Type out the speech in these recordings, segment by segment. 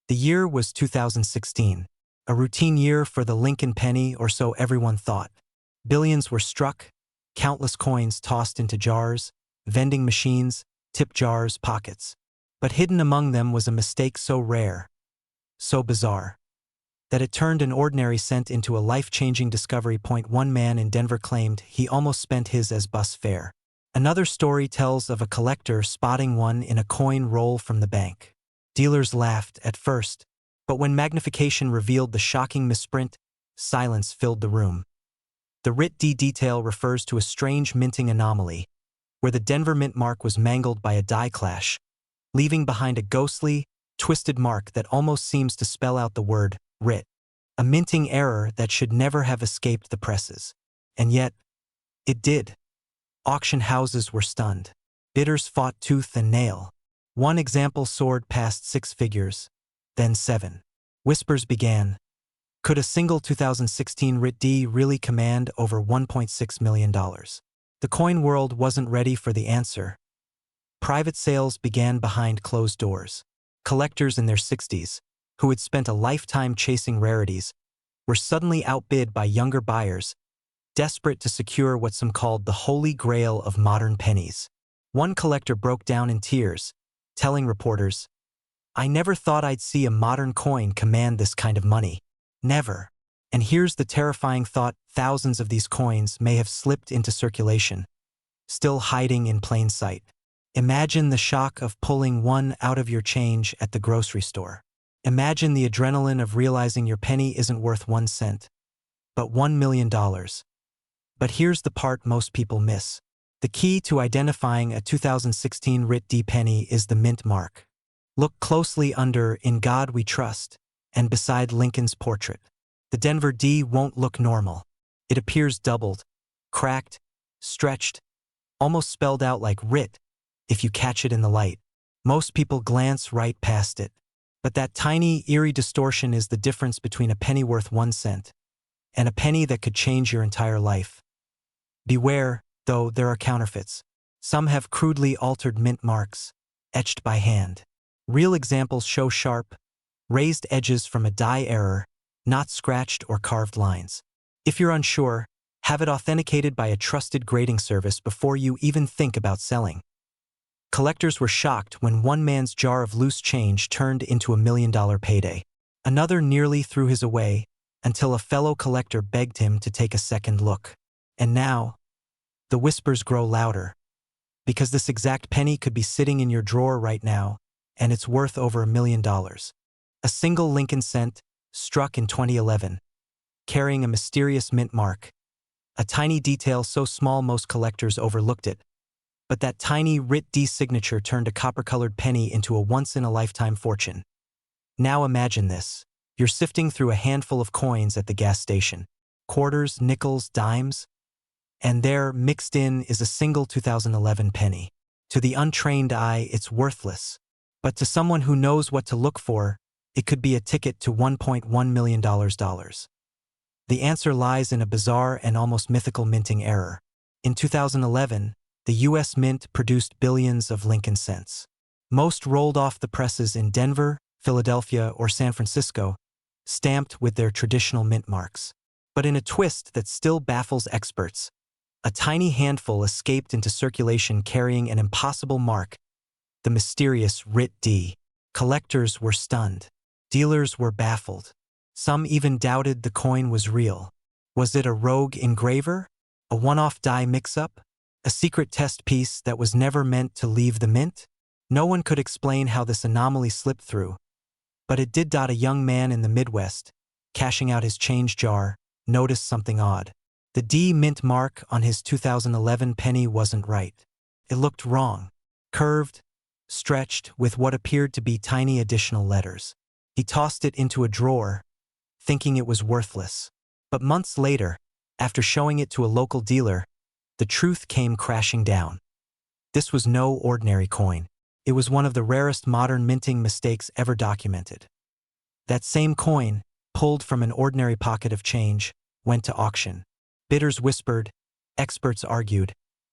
The year was 2016, a routine year for the Lincoln penny, or so everyone thought. Billions were struck, countless coins tossed into jars, vending machines, tip jars, pockets. But hidden among them was a mistake so rare, so bizarre, that it turned an ordinary cent into a life-changing discovery. One man in Denver claimed he almost spent his as bus fare. Another story tells of a collector spotting one in a coin roll from the bank. Dealers laughed at first, but when magnification revealed the shocking misprint, silence filled the room. The Writ D detail refers to a strange minting anomaly, where the Denver mint mark was mangled by a die clash, leaving behind a ghostly, twisted mark that almost seems to spell out the word writ, a minting error that should never have escaped the presses. And yet, it did. Auction houses were stunned. Bidders fought tooth and nail. One example soared past 6 figures, then 7. Whispers began. Could a single 2016 Writ D really command over $1.6 million? The coin world wasn't ready for the answer. Private sales began behind closed doors. Collectors in their 60s, who had spent a lifetime chasing rarities, were suddenly outbid by younger buyers, desperate to secure what some called the holy grail of modern pennies. One collector broke down in tears, telling reporters, "I never thought I'd see a modern coin command this kind of money. Never." And here's the terrifying thought: thousands of these coins may have slipped into circulation, still hiding in plain sight. Imagine the shock of pulling one out of your change at the grocery store. Imagine the adrenaline of realizing your penny isn't worth 1 cent, but $1 million. But here's the part most people miss. The key to identifying a 2016 Writ D penny is the mint mark. Look closely under "In God We Trust" and beside Lincoln's portrait. The Denver D won't look normal. It appears doubled, cracked, stretched, almost spelled out like writ if you catch it in the light. Most people glance right past it. But that tiny, eerie distortion is the difference between a penny worth 1 cent and a penny that could change your entire life. Beware, though, there are counterfeits. Some have crudely altered mint marks, etched by hand. Real examples show sharp, raised edges from a die error, not scratched or carved lines. If you're unsure, have it authenticated by a trusted grading service before you even think about selling. Collectors were shocked when one man's jar of loose change turned into $1 million payday. Another nearly threw his away until a fellow collector begged him to take a second look. And now, the whispers grow louder, because this exact penny could be sitting in your drawer right now, and it's worth over $1 million. A single Lincoln cent, struck in 2011, carrying a mysterious mint mark. A tiny detail so small most collectors overlooked it. But that tiny Writ D signature turned a copper-colored penny into a once-in-a-lifetime fortune. Now imagine this. You're sifting through a handful of coins at the gas station. Quarters, nickels, dimes. And there, mixed in, is a single 2011 penny. To the untrained eye, it's worthless. But to someone who knows what to look for, it could be a ticket to $1.1 million. The answer lies in a bizarre and almost mythical minting error. In 2011, the U.S. Mint produced billions of Lincoln cents. Most rolled off the presses in Denver, Philadelphia, or San Francisco, stamped with their traditional mint marks. But in a twist that still baffles experts, a tiny handful escaped into circulation carrying an impossible mark, the mysterious Writ D. Collectors were stunned. Dealers were baffled. Some even doubted the coin was real. Was it a rogue engraver? A one-off die mix-up? A secret test piece that was never meant to leave the mint? No one could explain how this anomaly slipped through, but it did. A young man in the Midwest, cashing out his change jar, noticed something odd. The D mint mark on his 2011 penny wasn't right. It looked wrong, curved, stretched, with what appeared to be tiny additional letters. He tossed it into a drawer, thinking it was worthless. But months later, after showing it to a local dealer, the truth came crashing down. This was no ordinary coin. It was one of the rarest modern minting mistakes ever documented. That same coin, pulled from an ordinary pocket of change, went to auction. Bidders whispered, experts argued,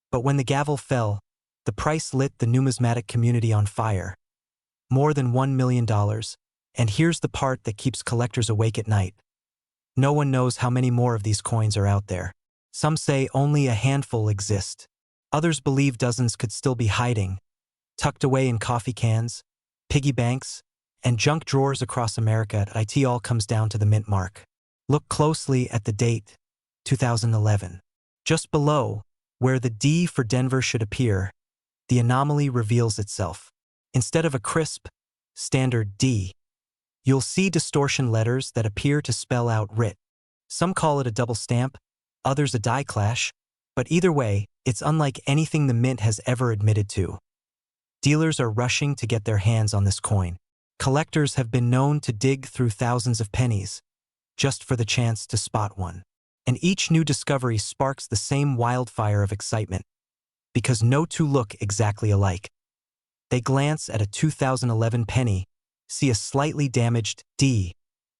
but when the gavel fell, the price lit the numismatic community on fire. More than $1 million, And here's the part that keeps collectors awake at night. No one knows how many more of these coins are out there. Some say only a handful exist. Others believe dozens could still be hiding, tucked away in coffee cans, piggy banks, and junk drawers across America. It all comes down to the mint mark. Look closely at the date, 2011. Just below, where the D for Denver should appear, the anomaly reveals itself. Instead of a crisp, standard D, you'll see distortion letters that appear to spell out writ. Some call it a double stamp, others a die clash, but either way, it's unlike anything the mint has ever admitted to. Dealers are rushing to get their hands on this coin. Collectors have been known to dig through thousands of pennies, just for the chance to spot one. And each new discovery sparks the same wildfire of excitement, because no two look exactly alike. They glance at a 2011 penny, see a slightly damaged D,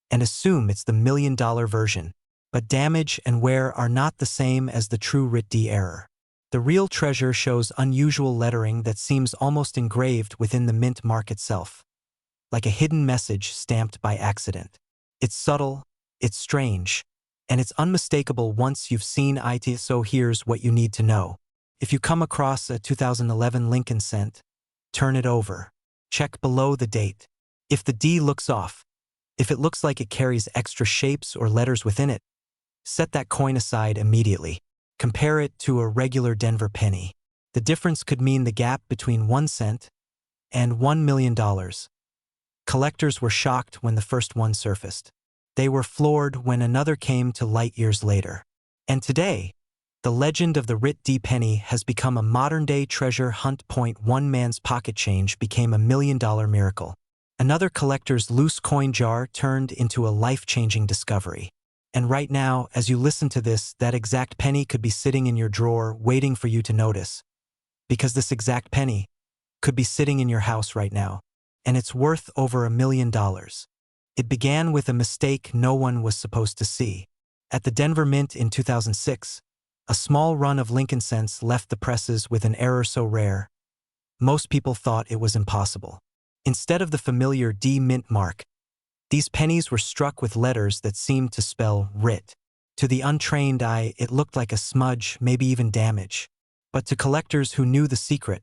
and assume it's the $1 million version. But damage and wear are not the same as the true writ D error. The real treasure shows unusual lettering that seems almost engraved within the mint mark itself, like a hidden message stamped by accident. It's subtle, it's strange, and it's unmistakable once you've seen it. So here's what you need to know. If you come across a 2011 Lincoln cent, turn it over. Check below the date. If the D looks off, if it looks like it carries extra shapes or letters within it, set that coin aside immediately. Compare it to a regular Denver penny. The difference could mean the gap between 1 cent and $1 million. Collectors were shocked when the first one surfaced. They were floored when another came to light years later. And today, the legend of the writ D penny has become a modern-day treasure hunt. One man's pocket change became a $1 million miracle. Another collector's loose coin jar turned into a life-changing discovery. And right now, as you listen to this, that exact penny could be sitting in your drawer waiting for you to notice. Because this exact penny could be sitting in your house right now. And it's worth over $1 million. It began with a mistake no one was supposed to see. At the Denver Mint in 2006, a small run of Lincoln cents left the presses with an error so rare, most people thought it was impossible. Instead of the familiar D mint mark, these pennies were struck with letters that seemed to spell writ. To the untrained eye, it looked like a smudge, maybe even damage. But to collectors who knew the secret,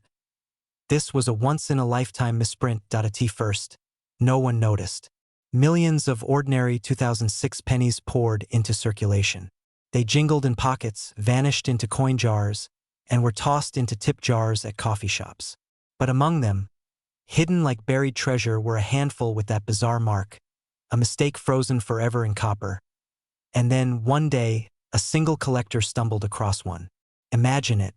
this was a once-in-a-lifetime misprint. At first, no one noticed. Millions of ordinary 2006 pennies poured into circulation. They jingled in pockets, vanished into coin jars, and were tossed into tip jars at coffee shops. But among them, hidden like buried treasure, were a handful with that bizarre mark, a mistake frozen forever in copper. And then, one day, a single collector stumbled across one. Imagine it,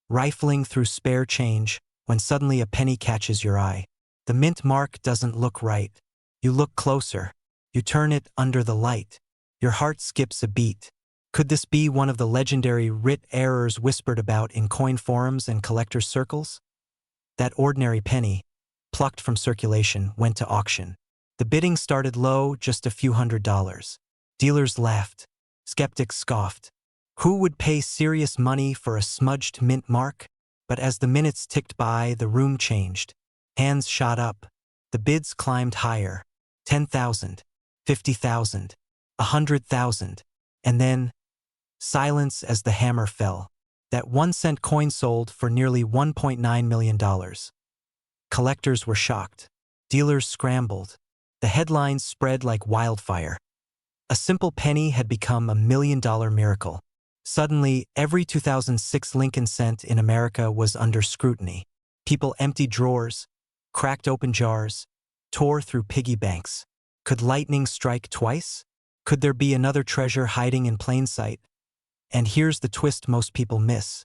rifling through spare change, when suddenly a penny catches your eye. The mint mark doesn't look right. You look closer. You turn it under the light. Your heart skips a beat. Could this be one of the legendary writ errors whispered about in coin forums and collector circles? That ordinary penny, plucked from circulation, went to auction. The bidding started low, just a few $100s. Dealers laughed. Skeptics scoffed. Who would pay serious money for a smudged mint mark? But as the minutes ticked by, the room changed. Hands shot up. The bids climbed higher. 10,000, 50,000, 100,000. And then, silence as the hammer fell. That 1 cent coin sold for nearly $1.9 million. Collectors were shocked. Dealers scrambled. The headlines spread like wildfire. A simple penny had become a $1 million miracle. Suddenly, every 2006 Lincoln cent in America was under scrutiny. People emptied drawers, cracked open jars, tore through piggy banks. Could lightning strike twice? Could there be another treasure hiding in plain sight? And here's the twist most people miss.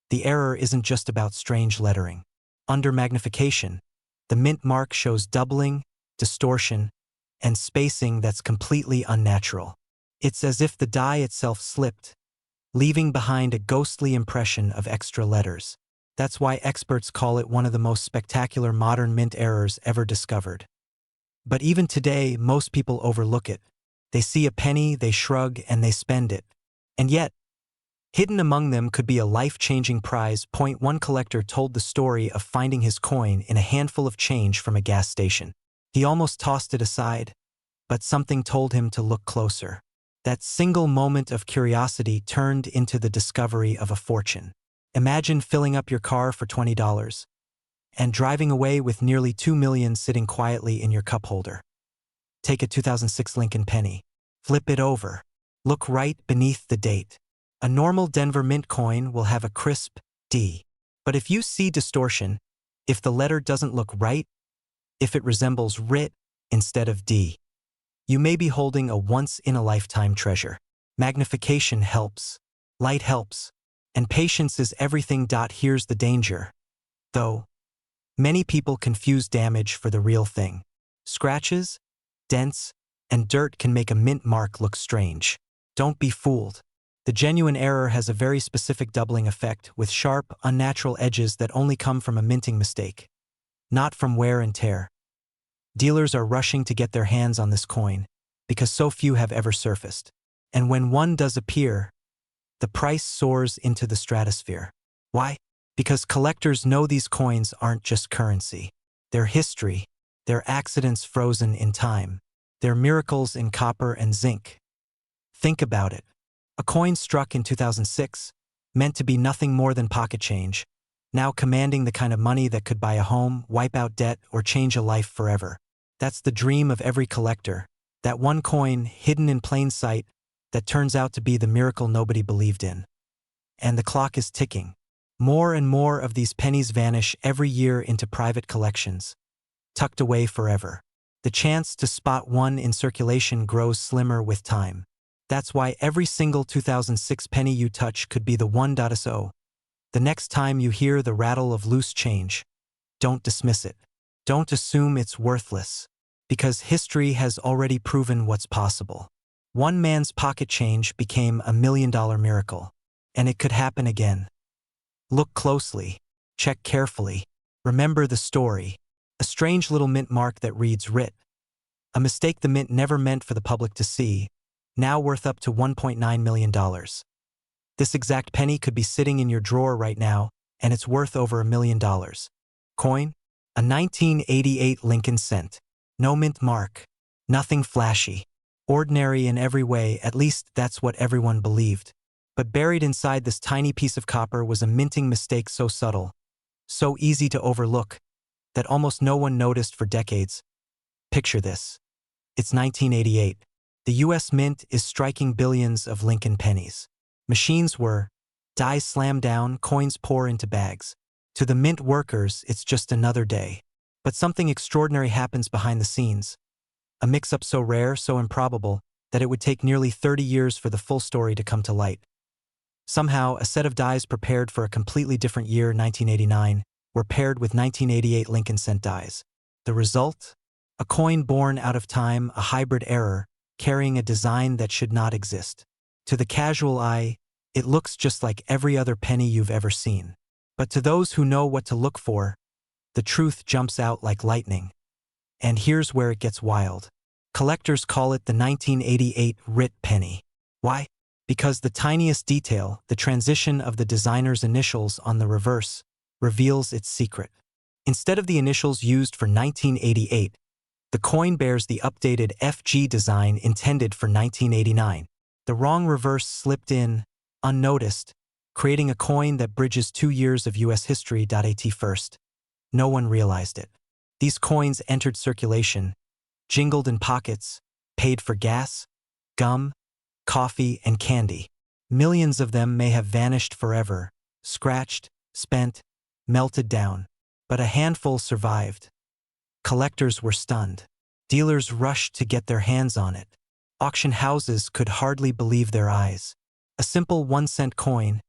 The error isn't just about strange lettering. Under magnification, the mint mark shows doubling, distortion, and spacing that's completely unnatural. It's as if the die itself slipped, leaving behind a ghostly impression of extra letters. That's why experts call it one of the most spectacular modern mint errors ever discovered. But even today, most people overlook it. They see a penny, they shrug, and they spend it. And yet, hidden among them could be a life-changing prize. One collector told the story of finding his coin in a handful of change from a gas station. He almost tossed it aside, but something told him to look closer. That single moment of curiosity turned into the discovery of a fortune. Imagine filling up your car for $20 and driving away with nearly $2 million sitting quietly in your cup holder. Take a 2006 Lincoln Penny. Flip it over. Look right beneath the date. A normal Denver Mint coin will have a crisp D. But if you see distortion, if the letter doesn't look right, if it resembles RIT instead of D, you may be holding a once-in-a-lifetime treasure. Magnification helps. Light helps. And patience is everything. Here's the danger, though. Many people confuse damage for the real thing. Scratches, dents, and dirt can make a mint mark look strange. Don't be fooled. The genuine error has a very specific doubling effect with sharp, unnatural edges that only come from a minting mistake, not from wear and tear. Dealers are rushing to get their hands on this coin because so few have ever surfaced. And when one does appear, the price soars into the stratosphere. Why? Because collectors know these coins aren't just currency. They're history. They're accidents frozen in time. They're miracles in copper and zinc. Think about it. A coin struck in 2006, meant to be nothing more than pocket change, now commanding the kind of money that could buy a home, wipe out debt, or change a life forever. That's the dream of every collector. That one coin, hidden in plain sight, that turns out to be the miracle nobody believed in. And the clock is ticking. More and more of these pennies vanish every year into private collections, tucked away forever. The chance to spot one in circulation grows slimmer with time. That's why every single 2006 penny you touch could be the 1.0. The next time you hear the rattle of loose change, don't dismiss it. Don't assume it's worthless, because history has already proven what's possible. One man's pocket change became a $1 million miracle, and it could happen again. Look closely, check carefully, remember the story. A strange little mint mark that reads RIT. A mistake the mint never meant for the public to see, now worth up to $1.9 million. This exact penny could be sitting in your drawer right now, and it's worth over $1 million. Coin? A 1988 Lincoln cent. No mint mark. Nothing flashy. Ordinary in every way, at least that's what everyone believed. But buried inside this tiny piece of copper was a minting mistake so subtle, so easy to overlook, that almost no one noticed for decades. Picture this. It's 1988. The U.S. Mint is striking billions of Lincoln pennies. Machines whir, dies slam down, coins pour into bags. To the mint workers, it's just another day. But something extraordinary happens behind the scenes. A mix-up so rare, so improbable, that it would take nearly 30 years for the full story to come to light. Somehow, a set of dies prepared for a completely different year, 1989, were paired with 1988 Lincoln cent dies. The result? A coin born out of time, a hybrid error, carrying a design that should not exist. To the casual eye, it looks just like every other penny you've ever seen. But to those who know what to look for, the truth jumps out like lightning. And here's where it gets wild. Collectors call it the 1988 RIT penny. Why? Because the tiniest detail, the transition of the designer's initials on the reverse, reveals its secret. Instead of the initials used for 1988, the coin bears the updated FG design intended for 1989. The wrong reverse slipped in, unnoticed, creating a coin that bridges 2 years of U.S. history. At first, no one realized it. These coins entered circulation, jingled in pockets, paid for gas, gum, coffee, and candy. Millions of them may have vanished forever, scratched, spent, melted down. But a handful survived. Collectors were stunned. Dealers rushed to get their hands on it. Auction houses could hardly believe their eyes. A simple 1-cent coin,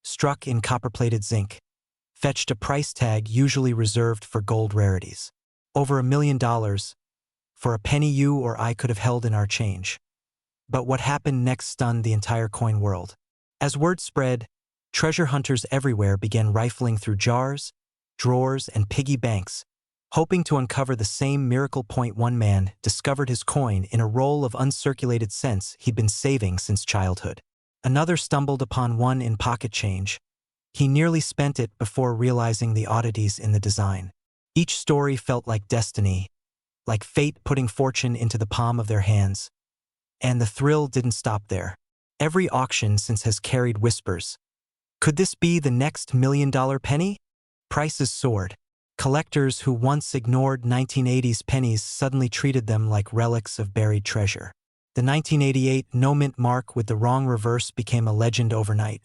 struck in copper-plated zinc, fetched a price tag usually reserved for gold rarities. Over $1 million, for a penny you or I could have held in our change. But what happened next stunned the entire coin world. As word spread, treasure hunters everywhere began rifling through jars, drawers, and piggy banks, hoping to uncover the same miracle. One man discovered his coin in a roll of uncirculated cents he'd been saving since childhood. Another stumbled upon one in pocket change. He nearly spent it before realizing the oddities in the design. Each story felt like destiny, like fate putting fortune into the palm of their hands. And the thrill didn't stop there. Every auction since has carried whispers. Could this be the next $1,000,000 penny? Prices soared. Collectors who once ignored 1980s pennies suddenly treated them like relics of buried treasure. The 1988 no-mint mark with the wrong reverse became a legend overnight.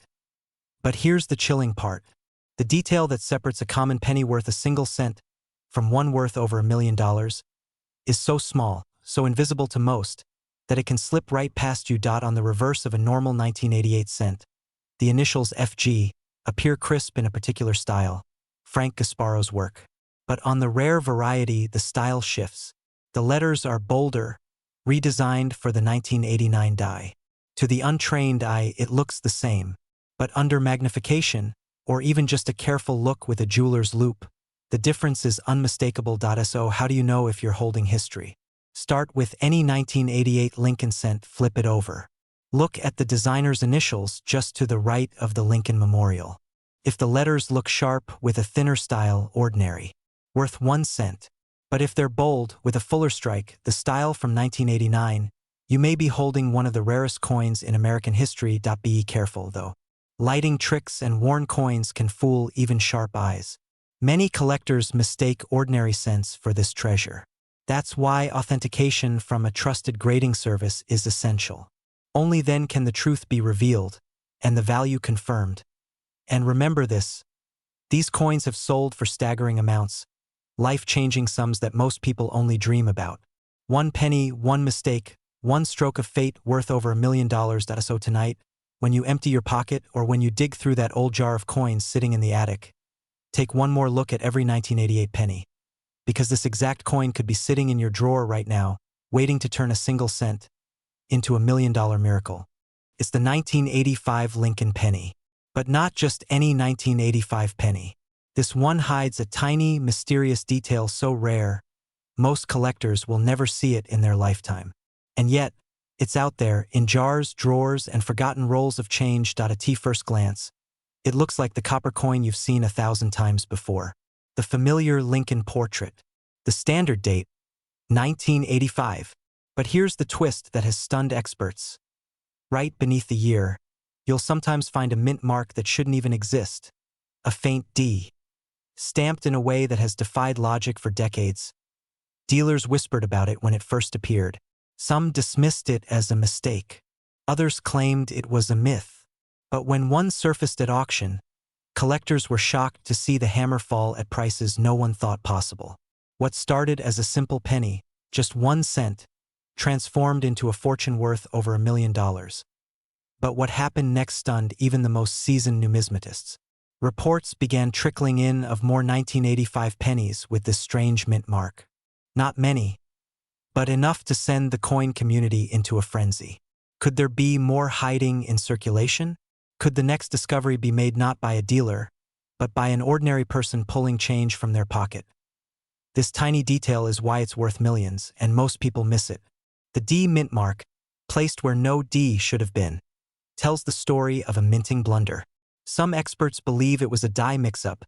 But here's the chilling part. The detail that separates a common penny worth a single cent from one worth over $1,000,000 is so small, so invisible to most, that it can slip right past you. On the reverse of a normal 1988 cent, the initials FG appear crisp in a particular style, Frank Gasparo's work. But on the rare variety, the style shifts. The letters are bolder, redesigned for the 1989 die. To the untrained eye, it looks the same. But under magnification, or even just a careful look with a jeweler's loupe, the difference is unmistakable. So how do you know if you're holding history? Start with any 1988 Lincoln cent, flip it over. Look at the designer's initials just to the right of the Lincoln Memorial. If the letters look sharp with a thinner style, ordinary, worth 1 cent. But if they're bold with a fuller strike, the style from 1989, you may be holding one of the rarest coins in American history. Be careful though. Lighting tricks and worn coins can fool even sharp eyes. Many collectors mistake ordinary cents for this treasure. That's why authentication from a trusted grading service is essential. Only then can the truth be revealed and the value confirmed. And remember this, these coins have sold for staggering amounts, life-changing sums that most people only dream about. One penny, one mistake, one stroke of fate worth over $1,000,000. So tonight, when you empty your pocket or when you dig through that old jar of coins sitting in the attic, take one more look at every 1988 penny. Because this exact coin could be sitting in your drawer right now, waiting to turn a single cent into a $1,000,000 miracle. It's the 1985 Lincoln penny. But not just any 1985 penny. This one hides a tiny, mysterious detail so rare, most collectors will never see it in their lifetime. And yet, it's out there, in jars, drawers, and forgotten rolls of change. At first glance, it looks like the copper coin you've seen 1,000 times before. The familiar Lincoln portrait. The standard date, 1985. But here's the twist that has stunned experts. Right beneath the year, you'll sometimes find a mint mark that shouldn't even exist. A faint D. Stamped in a way that has defied logic for decades. Dealers whispered about it when it first appeared. Some dismissed it as a mistake. Others claimed it was a myth. But when one surfaced at auction, collectors were shocked to see the hammer fall at prices no one thought possible. What started as a simple penny, just 1 cent, transformed into a fortune worth over $1,000,000. But what happened next stunned even the most seasoned numismatists. Reports began trickling in of more 1985 pennies with this strange mint mark. Not many, but enough to send the coin community into a frenzy. Could there be more hiding in circulation? Could the next discovery be made not by a dealer, but by an ordinary person pulling change from their pocket? This tiny detail is why it's worth millions, and most people miss it. The D mint mark, placed where no D should have been, tells the story of a minting blunder. Some experts believe it was a die mix-up,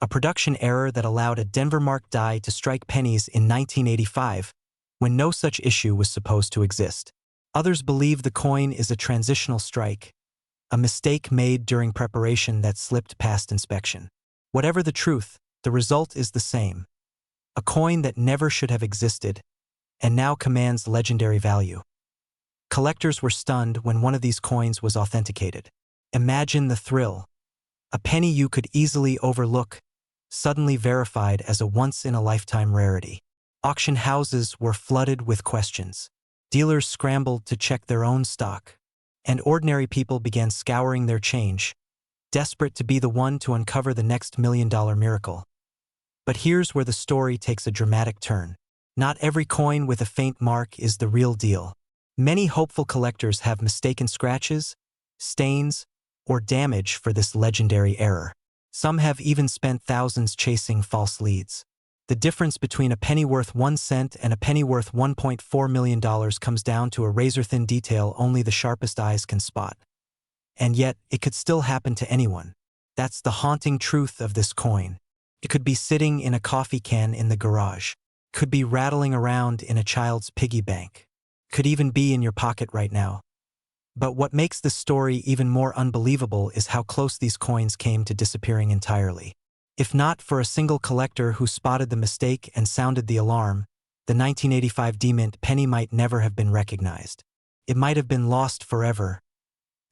a production error that allowed a Denver-marked die to strike pennies in 1985, when no such issue was supposed to exist. Others believe the coin is a transitional strike, a mistake made during preparation that slipped past inspection. Whatever the truth, the result is the same. A coin that never should have existed, and now commands legendary value. Collectors were stunned when one of these coins was authenticated. Imagine the thrill. A penny you could easily overlook, suddenly verified as a once-in-a-lifetime rarity. Auction houses were flooded with questions. Dealers scrambled to check their own stock, and ordinary people began scouring their change, desperate to be the one to uncover the next $1,000,000 miracle. But here's where the story takes a dramatic turn. Not every coin with a faint mark is the real deal. Many hopeful collectors have mistaken scratches, stains, or damage for this legendary error. Some have even spent thousands chasing false leads. The difference between a penny worth 1 cent and a penny worth $1.4 million comes down to a razor-thin detail only the sharpest eyes can spot. And yet, it could still happen to anyone. That's the haunting truth of this coin. It could be sitting in a coffee can in the garage. Could be rattling around in a child's piggy bank. Could even be in your pocket right now. But what makes this story even more unbelievable is how close these coins came to disappearing entirely. If not for a single collector who spotted the mistake and sounded the alarm, the 1985 D-Mint penny might never have been recognized. It might have been lost forever,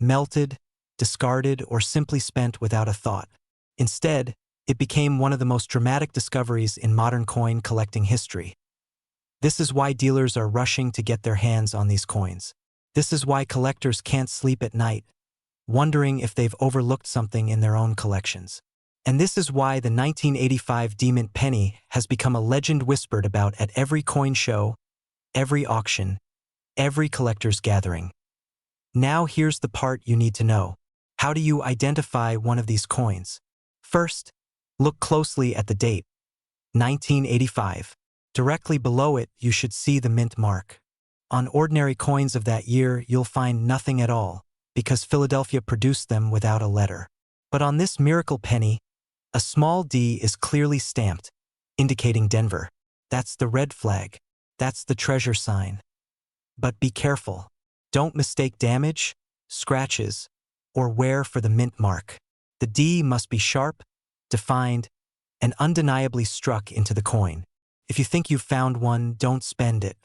melted, discarded, or simply spent without a thought. Instead, it became one of the most dramatic discoveries in modern coin collecting history. This is why dealers are rushing to get their hands on these coins. This is why collectors can't sleep at night, wondering if they've overlooked something in their own collections. And this is why the 1985 D-Mint penny has become a legend whispered about at every coin show, every auction, every collector's gathering. Now here's the part you need to know. How do you identify one of these coins? First, look closely at the date, 1985. Directly below it, you should see the mint mark. On ordinary coins of that year, you'll find nothing at all, because Philadelphia produced them without a letter. But on this miracle penny, a small D is clearly stamped, indicating Denver. That's the red flag. That's the treasure sign. But be careful. Don't mistake damage, scratches, or wear for the mint mark. The D must be sharp, defined, and undeniably struck into the coin. If you think you've found one, don't spend it.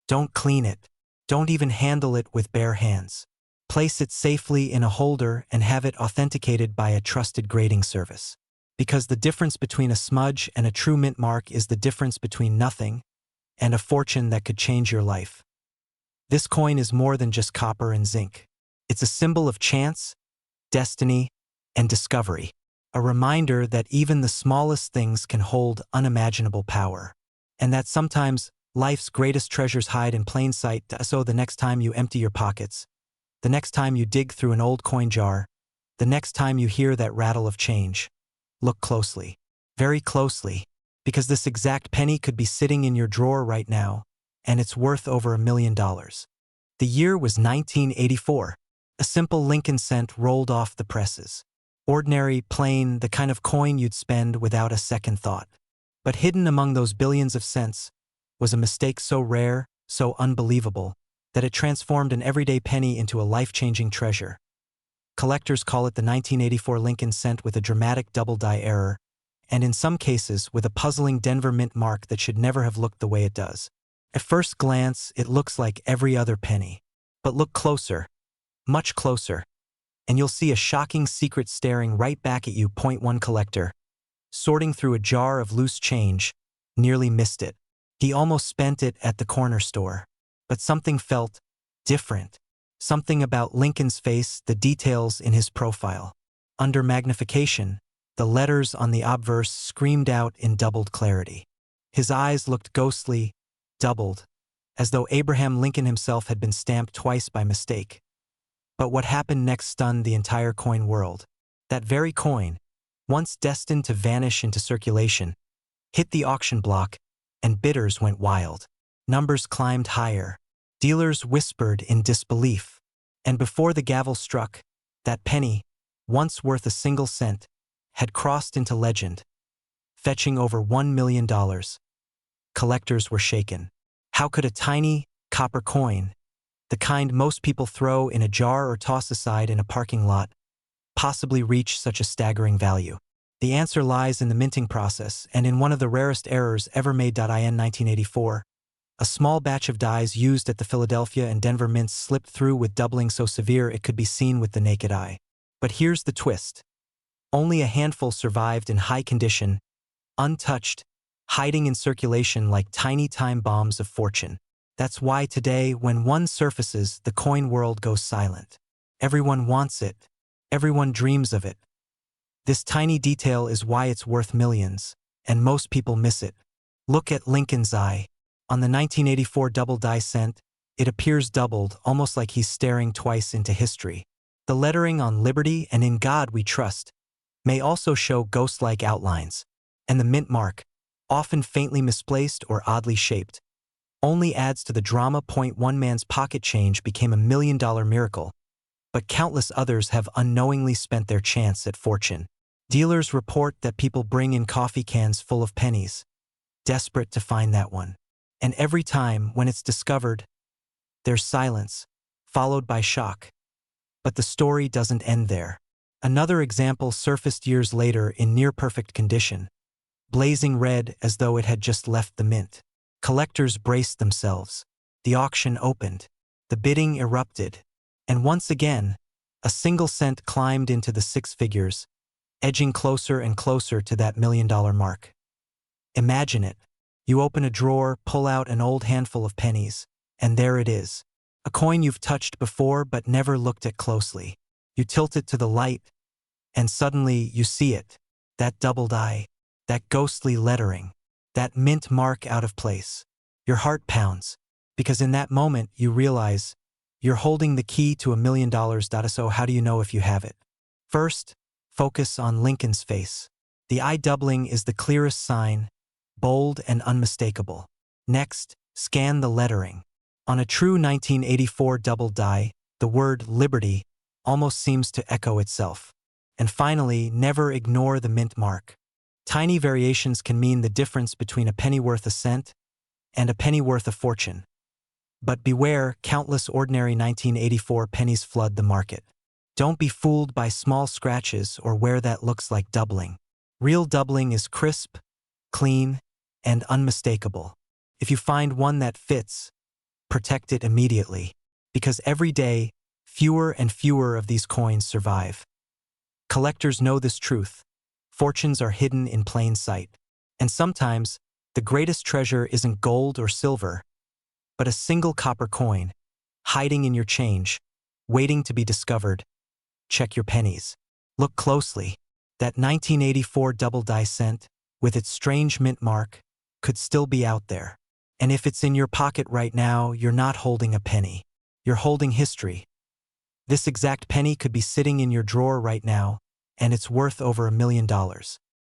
Don't clean it. Don't even handle it with bare hands. Place it safely in a holder and have it authenticated by a trusted grading service. Because the difference between a smudge and a true mint mark is the difference between nothing and a fortune that could change your life. This coin is more than just copper and zinc. It's a symbol of chance, destiny, and discovery. A reminder that even the smallest things can hold unimaginable power. And that sometimes life's greatest treasures hide in plain sight. So the next time you empty your pockets, the next time you dig through an old coin jar, the next time you hear that rattle of change, look closely, very closely, because this exact penny could be sitting in your drawer right now, and it's worth over $1 million. The year was 1984. A simple Lincoln cent rolled off the presses. Ordinary, plain, the kind of coin you'd spend without a second thought. But hidden among those billions of cents was a mistake so rare, so unbelievable, that it transformed an everyday penny into a life-changing treasure. Collectors call it the 1984 Lincoln cent with a dramatic double-die error, and in some cases with a puzzling Denver mint mark that should never have looked the way it does. At first glance, it looks like every other penny. But look closer, much closer, and you'll see a shocking secret staring right back at you. Point one collector, sorting through a jar of loose change, nearly missed it. He almost spent it at the corner store. But something felt different. Something about Lincoln's face, the details in his profile. Under magnification, the letters on the obverse screamed out in doubled clarity. His eyes looked ghostly, doubled, as though Abraham Lincoln himself had been stamped twice by mistake. But what happened next stunned the entire coin world. That very coin, once destined to vanish into circulation, hit the auction block, and bidders went wild. Numbers climbed higher. Dealers whispered in disbelief. And before the gavel struck, that penny, once worth a single cent, had crossed into legend, fetching over $1 million. Collectors were shaken. How could a tiny, copper coin, the kind most people throw in a jar or toss aside in a parking lot, possibly reach such a staggering value? The answer lies in the minting process and in one of the rarest errors ever made. In 1984, a small batch of dies used at the Philadelphia and Denver mints slipped through with doubling so severe it could be seen with the naked eye. But here's the twist. Only a handful survived in high condition, untouched, hiding in circulation like tiny time bombs of fortune. That's why today, when one surfaces, the coin world goes silent. Everyone wants it. Everyone dreams of it. This tiny detail is why it's worth millions, and most people miss it. Look at Lincoln's eye. On the 1984 double die cent, it appears doubled, almost like he's staring twice into history. The lettering on Liberty and In God We Trust may also show ghost-like outlines, and the mint mark, often faintly misplaced or oddly shaped, only adds to the drama. One man's pocket change became $1 million miracle, but countless others have unknowingly spent their chance at fortune. Dealers report that people bring in coffee cans full of pennies. desperate to find that one. And every time, when it's discovered, there's silence, followed by shock. But the story doesn't end there. Another example surfaced years later in near-perfect condition, blazing red as though it had just left the mint. Collectors braced themselves. The auction opened. The bidding erupted. And once again, a single cent climbed into the six figures, edging closer and closer to that $1,000,000 mark. Imagine it. You open a drawer, pull out an old handful of pennies, and there it is. A coin you've touched before but never looked at closely. You tilt it to the light, and suddenly you see it. That doubled eye, that ghostly lettering, that mint mark out of place. Your heart pounds, because in that moment you realize you're holding the key to $1,000,000. So how do you know if you have it? First, focus on Lincoln's face. The eye doubling is the clearest sign, bold and unmistakable. Next, scan the lettering. On a true 1984 double die, the word Liberty almost seems to echo itself. And finally, never ignore the mint mark. Tiny variations can mean the difference between a penny worth a cent and a penny worth a fortune. But beware, countless ordinary 1984 pennies flood the market. Don't be fooled by small scratches or where that looks like doubling. Real doubling is crisp, clean, and unmistakable. If you find one that fits, protect it immediately, because every day, fewer and fewer of these coins survive. Collectors know this truth. Fortunes are hidden in plain sight. And sometimes, the greatest treasure isn't gold or silver, but a single copper coin, hiding in your change, waiting to be discovered. Check your pennies. Look closely. That 1984 double die cent, with its strange mint mark, could still be out there. And if it's in your pocket right now, you're not holding a penny. You're holding history. This exact penny could be sitting in your drawer right now, and it's worth over $1,000,000.